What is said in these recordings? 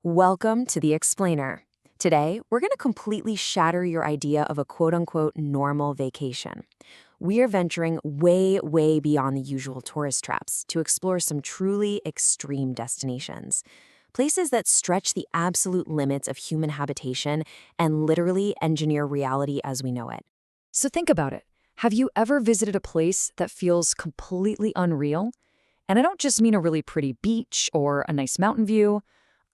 Welcome to The Explainer. Today, we're going to completely shatter your idea of a quote-unquote normal vacation. We are venturing way, way beyond the usual tourist traps to explore some truly extreme destinations. Places that stretch the absolute limits of human habitation and literally engineer reality as we know it. So think about it. Have you ever visited a place that feels completely unreal? And I don't just mean a really pretty beach or a nice mountain view.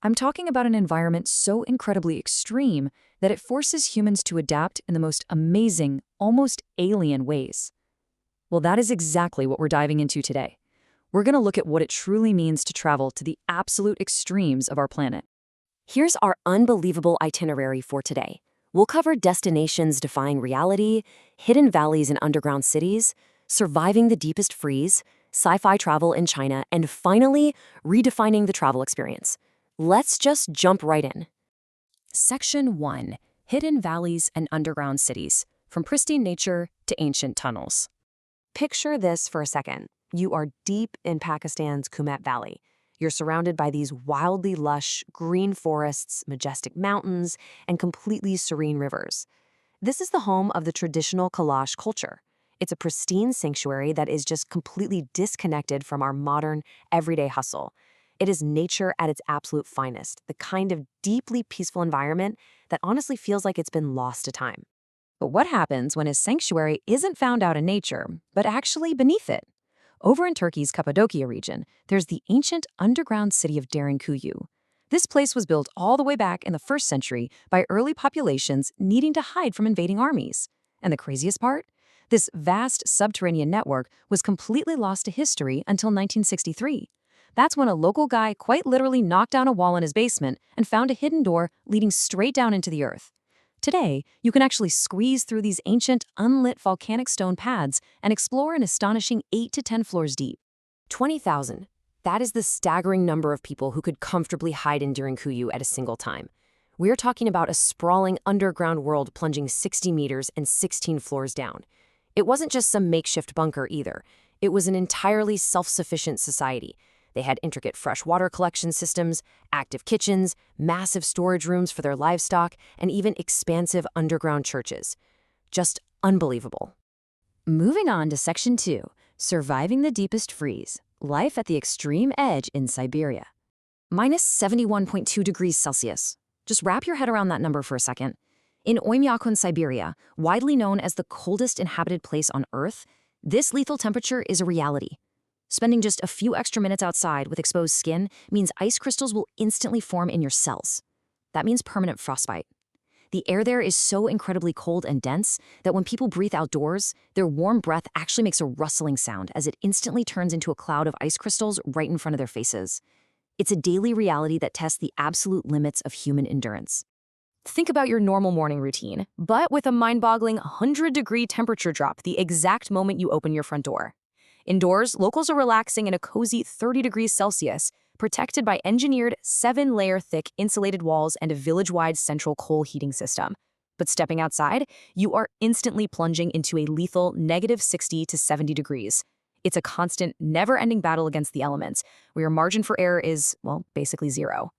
I'm talking about an environment so incredibly extreme that it forces humans to adapt in the most amazing, almost alien ways. Well, that is exactly what we're diving into today. We're going to look at what it truly means to travel to the absolute extremes of our planet. Here's our unbelievable itinerary for today. We'll cover destinations defying reality, hidden valleys in underground cities, surviving the deepest freeze, sci-fi travel in China, and finally, redefining the travel experience. Let's just jump right in. Section 1. Hidden Valleys and Underground Cities, from pristine nature to ancient tunnels. Picture this for a second. You are deep in Pakistan's Kumet Valley. You're surrounded by these wildly lush green forests, majestic mountains, and completely serene rivers. This is the home of the traditional Kailash culture. It's a pristine sanctuary that is just completely disconnected from our modern, everyday hustle. It is nature at its absolute finest, the kind of deeply peaceful environment that honestly feels like it's been lost to time. But what happens when a sanctuary isn't found out in nature, but actually beneath it? Over in Turkey's Cappadocia region, there's the ancient underground city of Derinkuyu. This place was built all the way back in the 1st century by early populations needing to hide from invading armies. And the craziest part? This vast subterranean network was completely lost to history until 1963. That's when a local guy quite literally knocked down a wall in his basement and found a hidden door leading straight down into the earth. Today, you can actually squeeze through these ancient, unlit volcanic stone pads and explore an astonishing 8 to 10 floors deep. 20,000. That is the staggering number of people who could comfortably hide in Derinkuyu at a single time. We're talking about a sprawling underground world plunging 60 meters and 16 floors down. It wasn't just some makeshift bunker either. It was an entirely self-sufficient society. They had intricate freshwater collection systems, active kitchens, massive storage rooms for their livestock, and even expansive underground churches. Just unbelievable. Moving on to Section 2, Surviving the Deepest Freeze, Life at the Extreme Edge in Siberia. Minus 71.2 degrees Celsius. Just wrap your head around that number for a second. In Oymyakon, Siberia, widely known as the coldest inhabited place on Earth, this lethal temperature is a reality. Spending just a few extra minutes outside with exposed skin means ice crystals will instantly form in your cells. That means permanent frostbite. The air there is so incredibly cold and dense that when people breathe outdoors, their warm breath actually makes a rustling sound as it instantly turns into a cloud of ice crystals right in front of their faces. It's a daily reality that tests the absolute limits of human endurance. Think about your normal morning routine, but with a mind-boggling 100-degree temperature drop the exact moment you open your front door. Indoors, locals are relaxing in a cozy 30 degrees Celsius, protected by engineered 7-layer thick insulated walls and a village-wide central coal heating system. But stepping outside, you are instantly plunging into a lethal negative 60 to 70 degrees. It's a constant, never-ending battle against the elements, where your margin for error is, well, basically zero.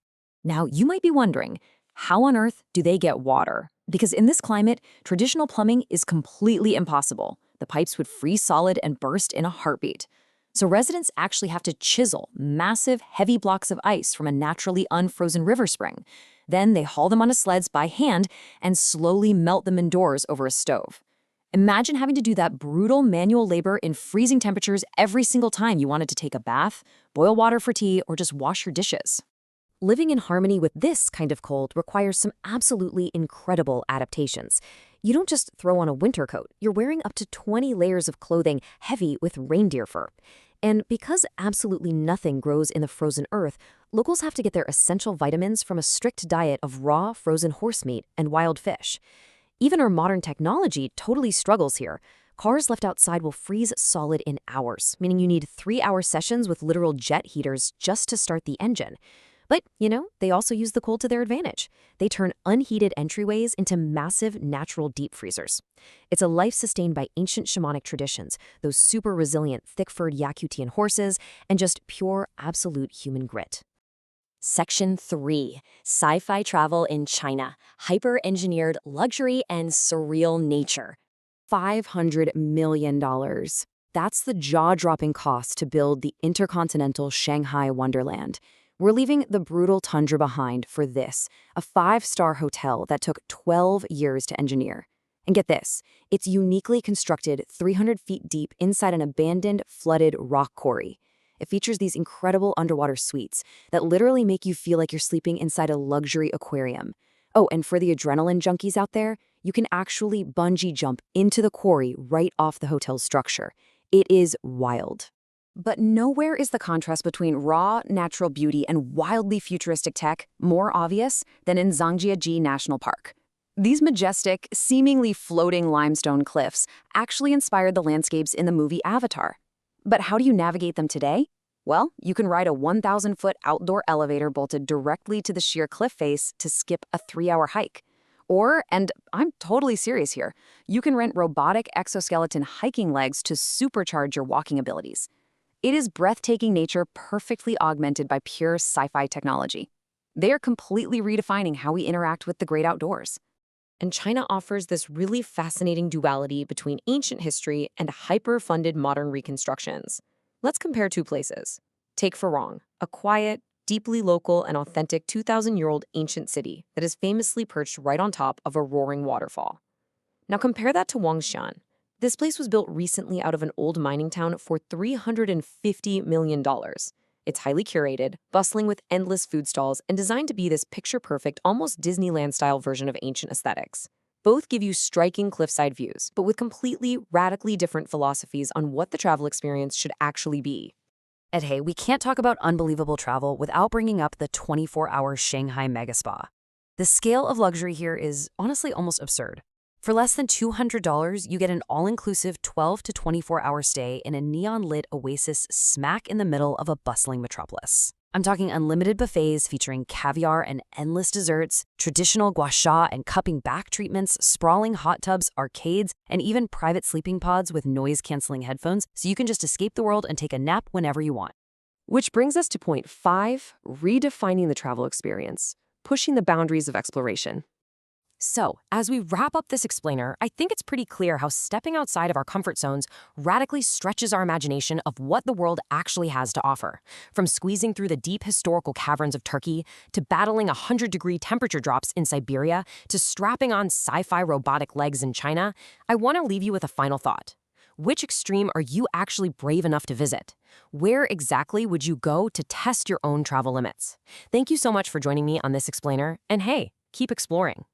Now, you might be wondering, how on earth do they get water? Because in this climate, traditional plumbing is completely impossible. The pipes would freeze solid and burst in a heartbeat. So residents actually have to chisel massive, heavy blocks of ice from a naturally unfrozen river spring. Then they haul them onto sleds by hand and slowly melt them indoors over a stove. Imagine having to do that brutal manual labor in freezing temperatures every single time you wanted to take a bath, boil water for tea, or just wash your dishes. Living in harmony with this kind of cold requires some absolutely incredible adaptations. You don't just throw on a winter coat, you're wearing up to 20 layers of clothing heavy with reindeer fur. And because absolutely nothing grows in the frozen earth, locals have to get their essential vitamins from a strict diet of raw, frozen horse meat and wild fish. Even our modern technology totally struggles here. Cars left outside will freeze solid in hours, meaning you need 3-hour sessions with literal jet heaters just to start the engine. But, they also use the cold to their advantage. They turn unheated entryways into massive natural deep freezers. It's a life sustained by ancient shamanic traditions, those super resilient, thick-furred Yakutian horses, and just pure, absolute human grit. Section 3, Sci-Fi Travel in China, Hyper-Engineered Luxury and Surreal Nature. $500 million. That's the jaw-dropping cost to build the intercontinental Shanghai Wonderland. We're leaving the brutal tundra behind for this, a 5-star hotel that took 12 years to engineer. And get this, it's uniquely constructed 300 feet deep inside an abandoned, flooded rock quarry. It features these incredible underwater suites that literally make you feel like you're sleeping inside a luxury aquarium. Oh, and for the adrenaline junkies out there, you can actually bungee jump into the quarry right off the hotel's structure. It is wild. But nowhere is the contrast between raw, natural beauty and wildly futuristic tech more obvious than in Zhangjiajie National Park. These majestic, seemingly floating limestone cliffs actually inspired the landscapes in the movie Avatar. But how do you navigate them today? Well, you can ride a 1,000-foot outdoor elevator bolted directly to the sheer cliff face to skip a 3-hour hike. Or, and I'm totally serious here, you can rent robotic exoskeleton hiking legs to supercharge your walking abilities. It is breathtaking nature perfectly augmented by pure sci-fi technology. They are completely redefining how we interact with the great outdoors. And China offers this really fascinating duality between ancient history and hyper-funded modern reconstructions. Let's compare two places. Take Farang, a quiet, deeply local and authentic 2,000-year-old ancient city that is famously perched right on top of a roaring waterfall. Now compare that to Wangshan. This place was built recently out of an old mining town for $350 million. It's highly curated, bustling with endless food stalls, and designed to be this picture-perfect, almost Disneyland-style version of ancient aesthetics. Both give you striking cliffside views, but with completely, radically different philosophies on what the travel experience should actually be. And hey, we can't talk about unbelievable travel without bringing up the 24-hour Shanghai Mega Spa. The scale of luxury here is honestly almost absurd. For less than $200, you get an all-inclusive 12 to 24-hour stay in a neon-lit oasis smack in the middle of a bustling metropolis. I'm talking unlimited buffets featuring caviar and endless desserts, traditional gua sha and cupping back treatments, sprawling hot tubs, arcades, and even private sleeping pods with noise-canceling headphones so you can just escape the world and take a nap whenever you want. Which brings us to point 5, redefining the travel experience, pushing the boundaries of exploration. So, as we wrap up this explainer, I think it's pretty clear how stepping outside of our comfort zones radically stretches our imagination of what the world actually has to offer. From squeezing through the deep historical caverns of Turkey, to battling 100-degree temperature drops in Siberia, to strapping on sci-fi robotic legs in China, I want to leave you with a final thought. Which extreme are you actually brave enough to visit? Where exactly would you go to test your own travel limits? Thank you so much for joining me on this explainer, and hey, keep exploring.